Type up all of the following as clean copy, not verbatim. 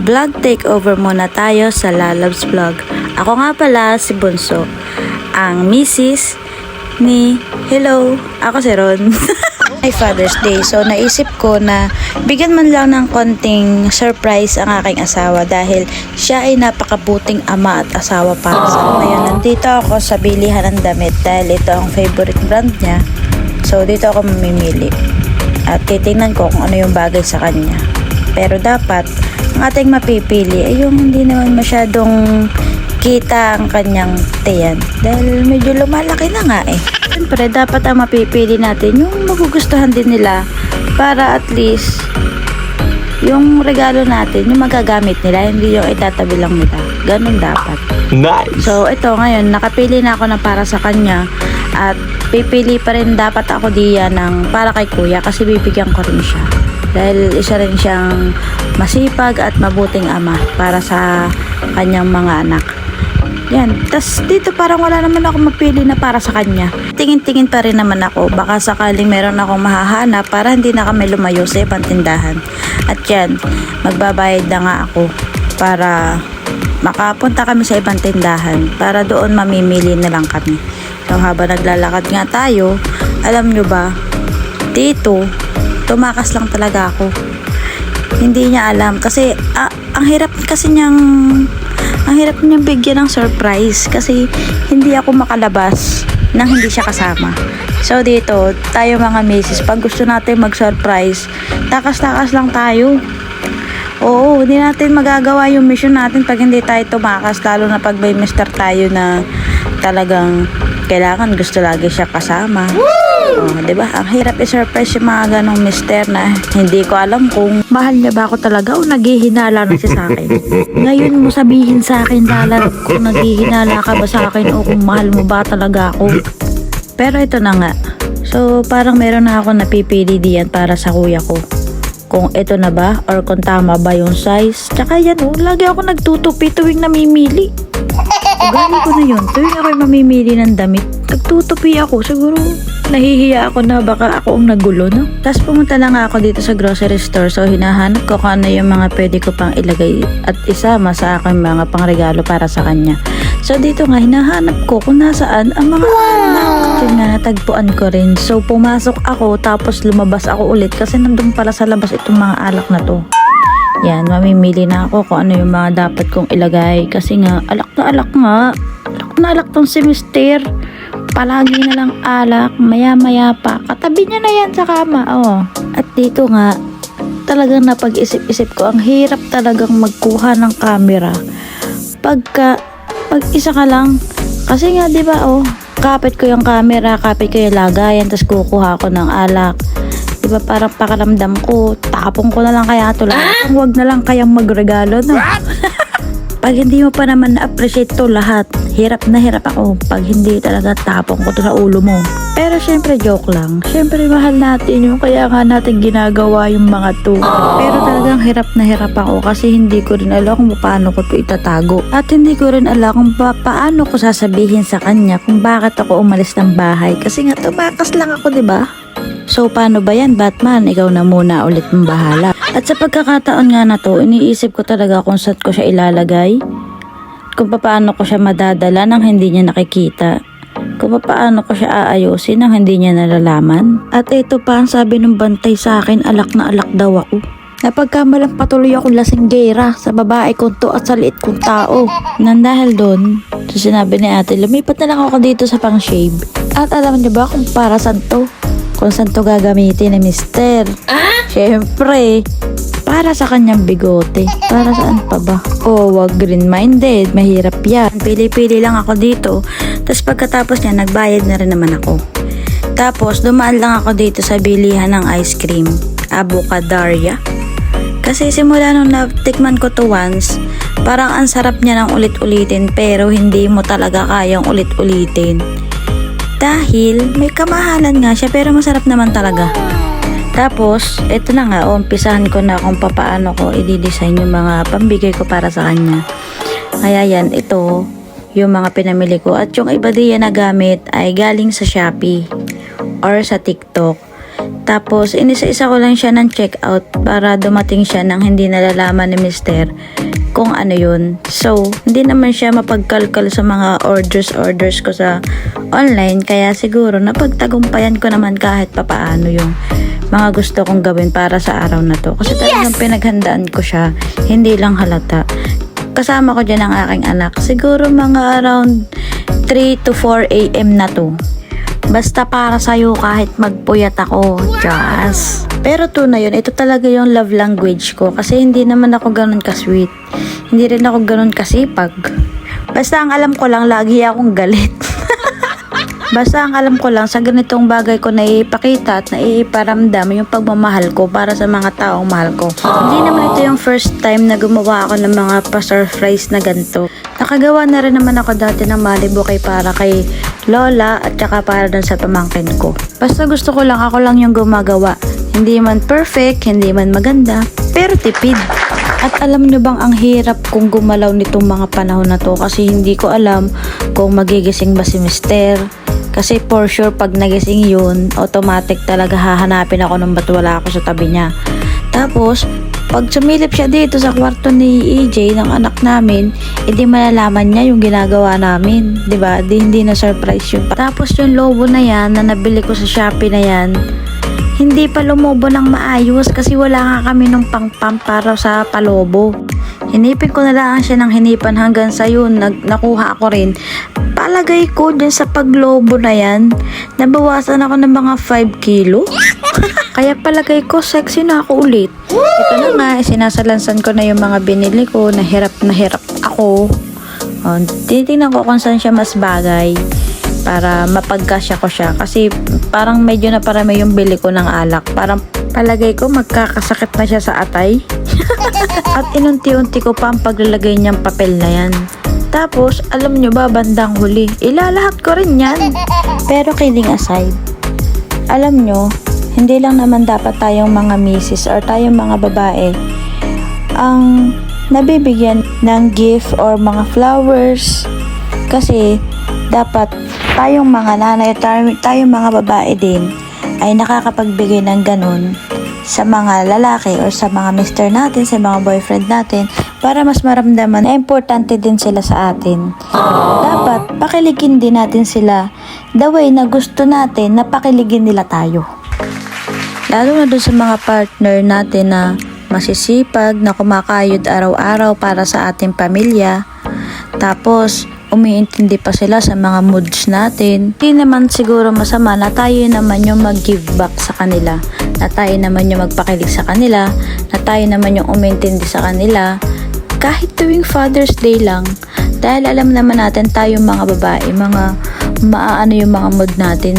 Vlog takeover muna tayo sa Lalabs Vlog. Ako nga pala si Bunso, ang misis ni Hello, ako si Ron. Ay Father's Day, so naisip ko na bigyan man lang ng konting surprise ang aking asawa dahil siya ay napakabuting ama at asawa para sa akin. Ngayon, nandito ako sa bilihan ng damit dahil ito ang favorite brand niya. So dito ako mamimili at titingnan ko kung ano yung bagay sa kanya. Pero dapat ang ating mapipili ay yung hindi naman masyadong kita ang kanyang tiyan dahil medyo lumalaki na nga eh. Siyempre dapat ang mapipili natin yung magugustuhan din nila para at least yung regalo natin yung magagamit nila, hindi yung itatabi lang nila. Ganun dapat. Nice! So ito ngayon, nakapili na ako na para sa kanya at pipili pa rin dapat ako diyan ng para kay kuya kasi bibigyan ko rin siya. Dahil isa rin siyang masipag at mabuting ama para sa kanyang mga anak. Yan. Tas dito parang wala naman ako mapili na para sa kanya. Tingin-tingin pa rin naman ako. Baka sakaling meron akong mahahanap para hindi na kami lumayo sa ibang tindahan. At yan, magbabayad na nga ako para makapunta kami sa ibang tindahan para doon mamimili na lang kami. So habang naglalakad nga tayo, alam nyo ba, dito, tumakas lang talaga ako. Hindi niya alam kasi ang hirap kasi ang hirap niyang bigyan ng surprise kasi hindi ako makalabas nang hindi siya kasama. So dito, tayo mga misis, pag gusto natin mag-surprise, takas-takas lang tayo. Oo, hindi natin magagawa yung mission natin pag hindi tayo tumakas, lalo na pag may mister tayo na talagang kailangan gusto lagi siya kasama. Oh, 'di ba? Ang hirap i-surprise yung mga ganong mister na hindi ko alam kung mahal niya ba ako talaga o naghihinala na siya sa akin. Ngayon mo sabihin sa akin, Lala, kung naghihinala ka ba sa akin o kung mahal mo ba talaga ako. Pero ito na nga. So, parang meron na ako napipili diyan para sa kuya ko. Kung ito na ba or kung tama ba yung size. Tsaka yan lagi ako nagtutupi tuwing namimili. Ugali ko na yun. Tuwing ako mamimili ng damit, nagtutupi ako. Siguro nahihiya ako na baka ako ang nagulo, no? Tapos pumunta na nga ako dito sa grocery store. So hinahanap ko kung ano yung mga pwede ko pang ilagay at isama sa aking mga pangregalo para sa kanya. So dito nga hinahanap ko kung nasaan ang mga alak. Yun nga natagpuan ko rin. So pumasok ako tapos lumabas ako ulit kasi nandun pala sa labas itong mga alak na to. Yan, mamimili na ako kung ano yung mga dapat kong ilagay. Kasi nga, alak na alak nga. Alak na alak tong si Mister. Palagi na lang alak, maya-maya pa. Katabi niya na yan sa kama, oh. At dito nga, talagang napag-isip-isip ko, ang hirap talagang magkuha ng camera. Pag isa ka lang, kasi nga, di ba, kapit ko yung camera, kapit ko yung lagayan, tapos kukuha ko ng alak. Diba parang pakaramdam ko, tapong ko na lang kaya ito lang. Huwag na lang kayang magregalo na. Pag hindi mo pa naman na-appreciate to lahat, hirap na hirap ako pag hindi talaga tapong ko to sa ulo mo. Pero syempre joke lang. Syempre mahal natin yung kaya nga natin ginagawa yung mga to. Pero talagang hirap na hirap ako kasi hindi ko rin alam kung paano ko to itatago. At hindi ko rin alam kung paano ko sasabihin sa kanya kung bakit ako umalis ng bahay. Kasi nga tumakas lang ako, diba? So paano ba yan, Batman? Ikaw na muna ulit mong bahala. At sa pagkakataon nga na to, iniisip ko talaga kung saan ko siya ilalagay. Kung paano ko siya madadala nang hindi niya nakikita. Kung paano ko siya aayusin nang hindi niya nalalaman. At ito pa ang sabi ng bantay sa akin, alak na alak daw ako. Napagkamalang patuloy akong lasinggera sa babae kong to at sa liit kong tao. Nang dahil doon, so sinabi ni ate, lumipat na lang ako dito sa pang shave. At alam niyo ba kung para saan to? Kung saan to gagamitin ni Mister. Siyempre, para sa kanyang bigote. Para saan pa ba? Wag green-minded. Mahirap yan. Pili-pili lang ako dito. Tapos pagkatapos niya, nagbayad na rin naman ako. Tapos, dumaan lang ako dito sa bilihan ng ice cream. Abocadaria. Kasi simula nung natikman ko to once, parang ang sarap niya ng ulit-ulitin pero hindi mo talaga kayang ulit-ulitin. Dahil may kamahalan nga siya pero masarap naman talaga. Tapos, ito na nga, umpisahan ko na kung paano ko i-design yung mga pambigay ko para sa kanya. Kaya yan, ito, yung mga pinamili ko. At yung iba diyan na gamit ay galing sa Shopee or sa TikTok. Tapos, inisa-isa ko lang siya ng checkout para dumating siya nang hindi nalalaman ni Mister kung ano yun. So, hindi naman siya mapagkalkal sa mga orders ko sa online. Kaya siguro napagtagumpayan ko naman kahit papaano yung mga gusto kong gawin para sa araw na to. Kasi talagang pinaghandaan ko siya. Hindi lang halata. Kasama ko dyan ang aking anak. Siguro mga around 3 to 4 a.m. na to. Basta para sa'yo kahit magpuyat ako, Diyas. Pero tunay yun, ito talaga yung love language ko. Kasi hindi naman ako ganun ka-sweet. Hindi rin ako ganun kasipag. Basta ang alam ko lang, lagi akong galit. Basta ang alam ko lang, sa ganitong bagay ko na ipakita at naiparamdam yung pagmamahal ko para sa mga taong mahal ko. Hindi naman ito yung first time na gumawa ako ng mga pa-surprise na ganito. Nakagawa na rin naman ako dati ng Malibu para kay Lola at saka para dun sa pamangkin ko. Basta gusto ko lang, ako lang yung gumagawa. Hindi man perfect, hindi man maganda, pero tipid. At alam nyo bang ang hirap kong gumalaw nitong mga panahon na to kasi hindi ko alam kung magigising ba si Mister. Kasi for sure pag nagising yun, automatic talaga hahanapin ako nung ba't wala ako sa tabi niya. Tapos, pag sumilip siya dito sa kwarto ni EJ ng anak namin, edi malalaman niya yung ginagawa namin. 'Di ba? Hindi na surprise yun. Tapos yung lobo na yan na nabili ko sa Shopee na yan, hindi pa lumobo ng maayos kasi wala nga kami nung pang-pump para sa palobo. Hinipin ko na lang siya ng hinipan hanggang sa yun, nakuha ko rin. Palagay ko dyan sa paglobo na yan, nabawasan ako ng mga 5 kilo. Kaya palagay ko, sexy na ako ulit. Ito na nga, sinasalansan ko na yung mga binili ko, na hirap ako. Tinitingnan ko kung saan siya mas bagay para mapagkasya ko siya. Kasi parang medyo na parami yung bili ko ng alak. Parang palagay ko magkakasakit na siya sa atay. At inunti-unti ko pa ang paglalagay niyang papel na yan. Tapos, alam nyo ba, bandang huli, ilalahat ko rin yan. Pero kidding aside, alam nyo, hindi lang naman dapat tayong mga misis or tayong mga babae ang nabibigyan ng gift or mga flowers. Kasi, dapat tayong mga nanay, tayong mga babae din ay nakakapagbigay ng ganun sa mga lalaki or sa mga mister natin, sa mga boyfriend natin para mas maramdaman na importante din sila sa atin. Dapat pakiligin din natin sila the way na gusto natin na pakiligin nila tayo. Lalo na dun sa mga partner natin na masisipag, na kumakayod araw-araw para sa ating pamilya. Tapos, umiintindi pa sila sa mga moods natin. Hindi naman siguro masama na tayo naman yung mag-give back sa kanila. Na tayo naman yung magpakilig sa kanila. Na tayo naman yung umintindi sa kanila. Kahit tuwing Father's Day lang. Dahil alam naman natin tayong mga babae, mga maaano yung mga mood natin.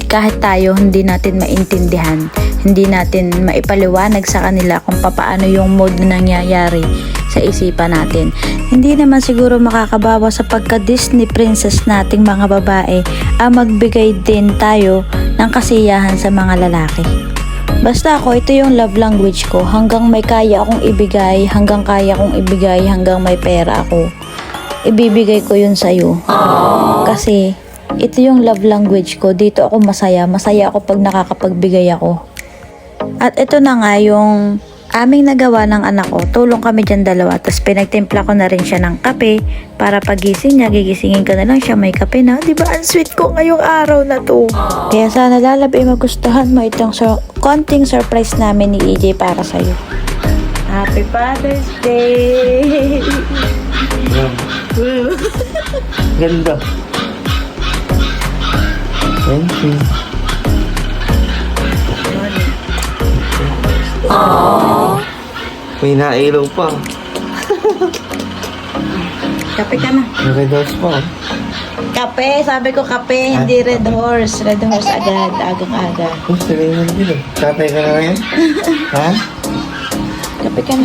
Kahit tayo hindi natin maintindihan. Hindi natin maipaliwanag sa kanila kung paano yung mood na nangyayari sa isipan natin. Hindi naman siguro makakabawa sa pagka-Disney princess nating mga babae ang magbigay din tayo ng kasiyahan sa mga lalaki. Basta ako, ito yung love language ko. Hanggang may kaya akong ibigay, hanggang kaya kong ibigay, hanggang may pera ako, ibibigay ko yun sa'yo. Kasi, ito yung love language ko. Dito ako masaya. Masaya ako pag nakakapagbigay ako. At ito na nga yung aming nagawa ng anak ko. Tulong kami dyan dalawa. Tapos pinagtimpla ko na rin siya ng kape para pagising niya, gigisingin ko na lang siya, may kape na. Diba ang sweet ko ngayong araw na to? Kaya sana lalabay magustuhan mo itong konting surprise namin ni EJ para sa'yo. Happy Father's Day! Ganda. Thank you. May nailaw pa. Kape ka na. Red horse pa. Kape, sabi ko kape, hindi red horse. Red horse agad, agang-aga. Gusto rin naman dito. Tatay ka na ngayon? Ha? Kape ka na.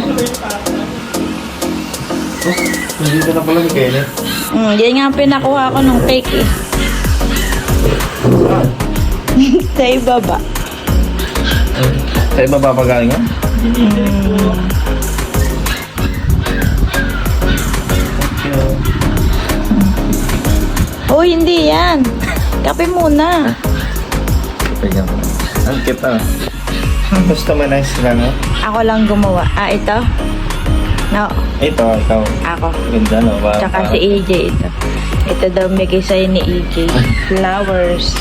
Nandito na pala ni Kenneth. Yan nga ang pinakuha ko nung cake eh. Sa ibaba. Sa iba babagaling yan? Oh, hindi yan. Kape muna. Tingnan mo. Ang cute ah. Gusto mo nice lang ah. Ako lang gumawa. Ito? No, Ito, ikaw. ako. Ganda no ba? Tsaka si EJ ito. Ito daw bigay sa'yo ni EJ. Flowers.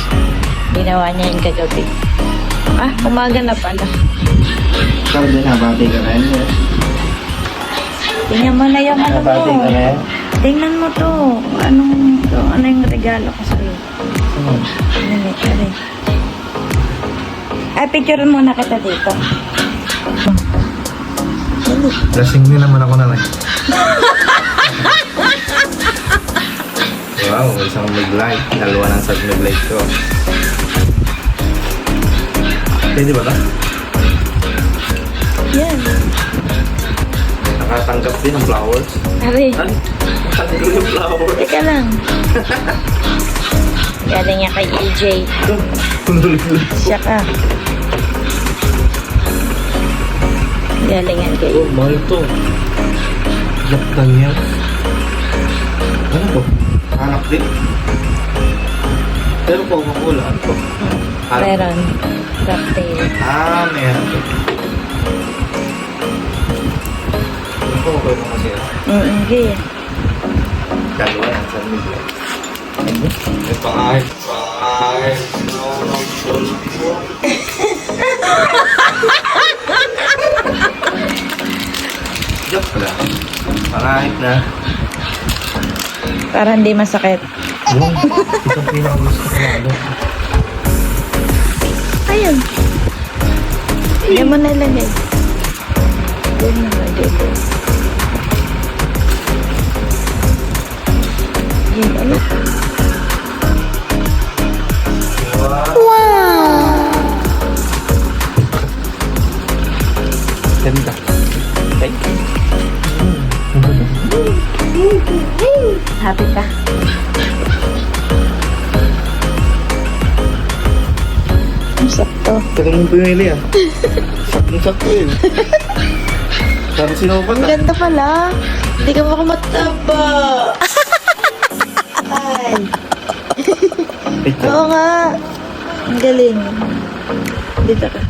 Ginawa niya yung kagabi. Umaga na pala. Ikaw din, nabati ka na yun. Tingnan mo na yung ano Nabati mo. ka na yan. Tingnan mo to. Ano yung regalo ko sa'yo? Dali. Picture muna kita dito. Lasing din naman ako na lang. Wow, isang nag-light. Dalawa ng sa nag-light ko. Pwede ba ito? Yan. Nakatanggap din ng flowers. Ari, Nakatanggap yung flowers. teka lang. Galing niya kay EJ. Siya ka. Galing yan kay Oh, mahal to. Jack Daniels. Ano to? Anak din? Pero Coca-Cola, ano to? Meron. Cocktail. Meron to. Ano ko okay mo kasi ah? Okay. Dalawa ng San Miguel. May pangahit. Pangahit. Joke pala. Pangahit na. Para hindi masakit. Yung isang pinakagusto ko na ano. Ayun. Hindi mo nalagay. Doon nalagay. Yun, ano? Ganda. Thank you. Happy ka? Ang sakto. Tagal mo pumili ah. Sakto yun. Sabi sinopat Ang ah. ganda pala. Hindi ka makamataba. Ay. Picture. Oo nga. Ang galing. Dito ka.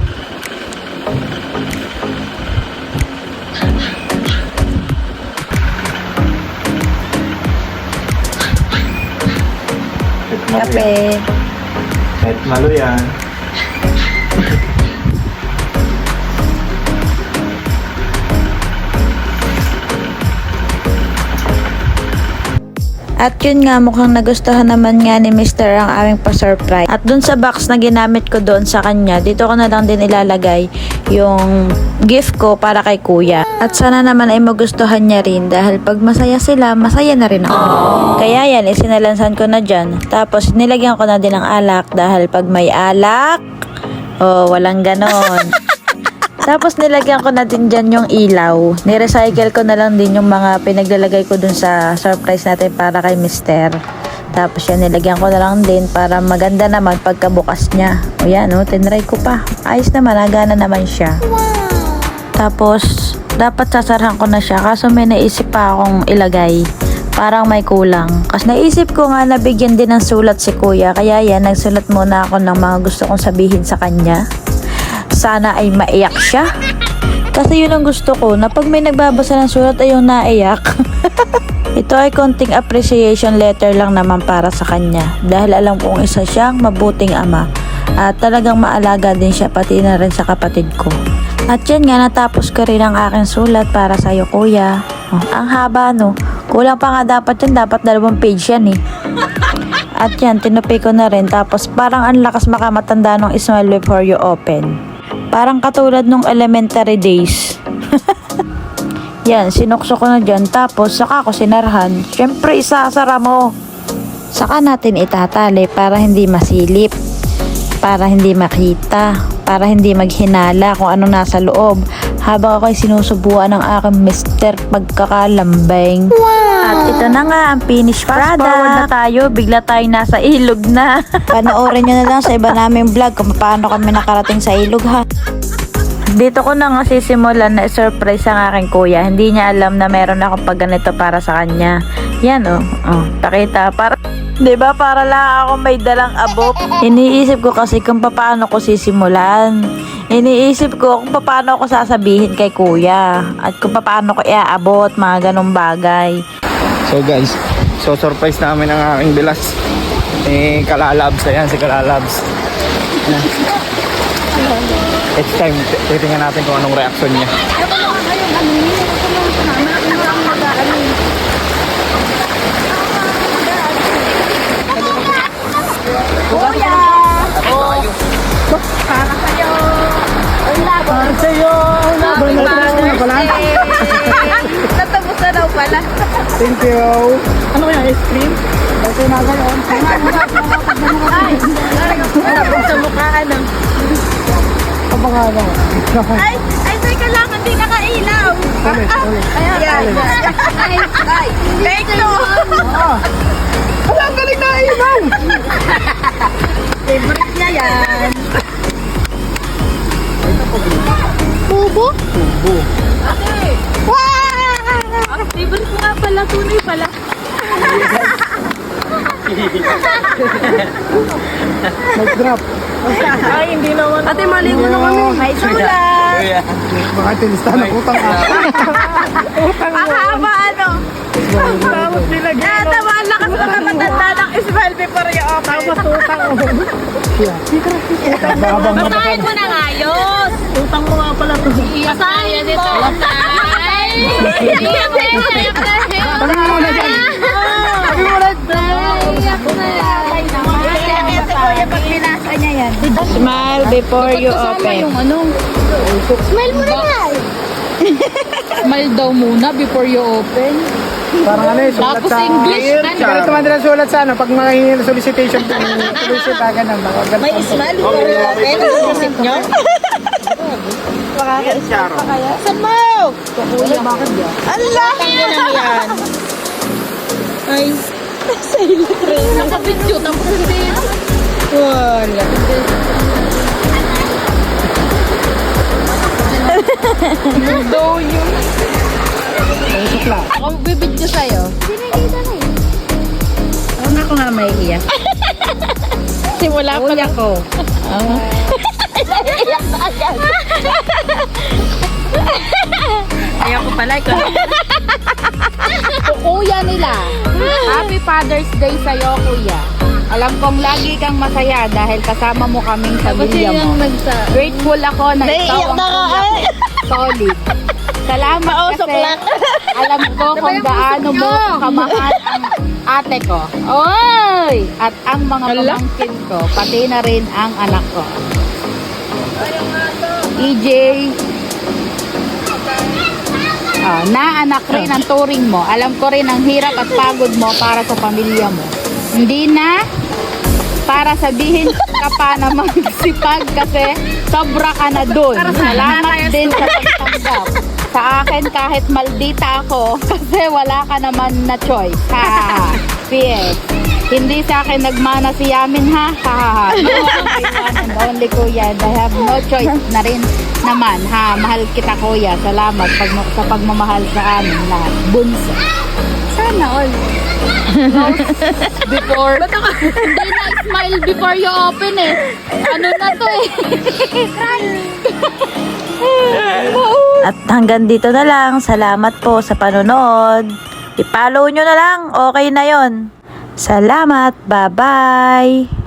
Kape. Kahit malo yan. At yun nga, mukhang nagustuhan naman nga ni Mr. ang aming pa-surprise. At dun sa box na ginamit ko doon sa kanya, dito ko na lang din ilalagay yung gift ko para kay kuya. At sana naman ay magustuhan niya rin dahil pag masaya sila, masaya na rin ako. Kaya yan, isinalansan ko na dyan. Tapos nilagyan ko na din ng alak dahil pag may alak, walang ganon. Tapos nilagyan ko na din dyan yung ilaw. Nirecycle ko na lang din yung mga pinaglalagay ko dun sa surprise natin para kay Mister. Tapos yan, nilagyan ko na lang din para maganda naman pagkabukas niya. O yan, tinry ko pa. Ayos naman, nagana naman siya. Tapos, dapat sasarhan ko na siya. Kaso may naisip pa akong ilagay. Parang may kulang. Kasi naisip ko nga nabigyan din ng sulat si kuya. Kaya yan, nagsulat muna ako ng mga gusto kong sabihin sa kanya. Sana ay maiyak siya. Kasi yun ang gusto ko, na pag may nagbabasa ng sulat ay yung naiyak. Ito ay konting appreciation letter lang naman para sa kanya. Dahil alam kong isa siyang mabuting ama. At talagang maalaga din siya pati na rin sa kapatid ko. At yan nga, natapos ko rin ang aking sulat para sa'yo kuya. Ang haba no. Kulang pa nga dapat yan, dapat 2 page yan eh. At yan, tinupi ko na rin. Tapos parang ang lakas makamatanda nung smile before you open. Parang katulad nung elementary days. Yan, sinukso ko na dyan. Tapos saka ko sinarhan. Siyempre, isasara mo. Saka natin itatali para hindi masilip. Para hindi makita. Para hindi maghinala kung ano nasa loob. Habang ako'y sinusubuan ng aking Mr. Pagkakalambing. At ito na nga ang finished product. Fast forward na tayo, bigla tayo nasa ilog na. Panoorin nyo na lang sa iba naming vlog kung paano kami nakarating sa ilog ha. Dito ko na nga sisimulan na surprise ang aking kuya. Hindi niya alam na meron akong pagganito para sa kanya. Yan pakita. Diba para lang ako may dalang abot? Iniisip ko kasi kung paano ko sisimulan. Iniisip ko kung paano ako sasabihin kay kuya. At kung paano ko iaabot mga ganong bagay. So guys, so surprise namin ang aking bilas. Kalalabs, ayan si Kalalabs. Ayan. It's time, titingnan natin kung anong reaction niya. Kuya! Oh! Para sa'yo! Ang laban! Para sa'yo! Laban na pala! Natapos na daw pala. Thank you! Ano kaya, ice cream? Kasi na ngayon. Natapos sa mukha, ano? Ang pangalan. Ay, teka lang, hindi nakailaw. Ayan. Ay, thank you. Wala, ang galing na ilaw! Favorite niya yan. Bubo? Tubo. Wow! Favorite ko nga pala, tunay pala. Nag-drop. Ay, hindi naman. Ate, maligo na kami. May sulat. Baka tilista na utang ka. Mahaba, ano? Tapos nilagyan. Tama, ang lakas na matanda ng smile before you open. Tapos utang. Babang Basahin mo ng ayos. utang mo nga pala to. Basahin mo. Sabi mo na dyan. Sabi mo na Smile before you open. Smile mo na. Smile daw muna before you open. Parang ano eh, sulat Tapos sa... English. Ganito man din ang sulat sa ano, pag makahingi ng solicitation, solicit agad ng mga ganito. May smile before you open. Isip nyo? Saan mo? Kuya, bakit yan? Allah! Yan. Ay, silent rin. Nakabidyo, tapos hindi. Wala. Daw yun. Sukla. Ako bibidyo sa'yo. Ako nga may iyak. Simula pa lang. ko. Ayaw ko pala. Kuya nila. Happy Father's Day sa'yo, kuya. Alam kong lagi kang masaya dahil kasama mo kaming pamilya mo. Grateful ako na ikaw ang kuya ko. Solid. Salamat kasi alam ko kung gaano mo kamahal ang ate ko. Oy! At ang mga pamangkin ko, pati na rin ang anak ko. EJ, naanak rin ang turing mo. Alam ko rin ang hirap at pagod mo para sa pamilya mo. Hindi na para sabihin ka pa na magsipag kasi sobra ka na dun. Salamat din sa pagtanggap. Sa akin kahit maldita ako kasi wala ka naman na choice. Ha ha ha. PS. Hindi sa akin nagmana si Yamin ha. Ha ha ha. No, one and only kuya. I have no choice na rin naman ha. Mahal kita kuya. Salamat sa pagmamahal sa amin lahat. Bunso. Sana all. Before. Hindi na smile before you open eh. Ano na to eh. At hanggang dito na lang. Salamat po sa panonood. I-follow nyo na lang. Okay na yon. Salamat. Bye-bye.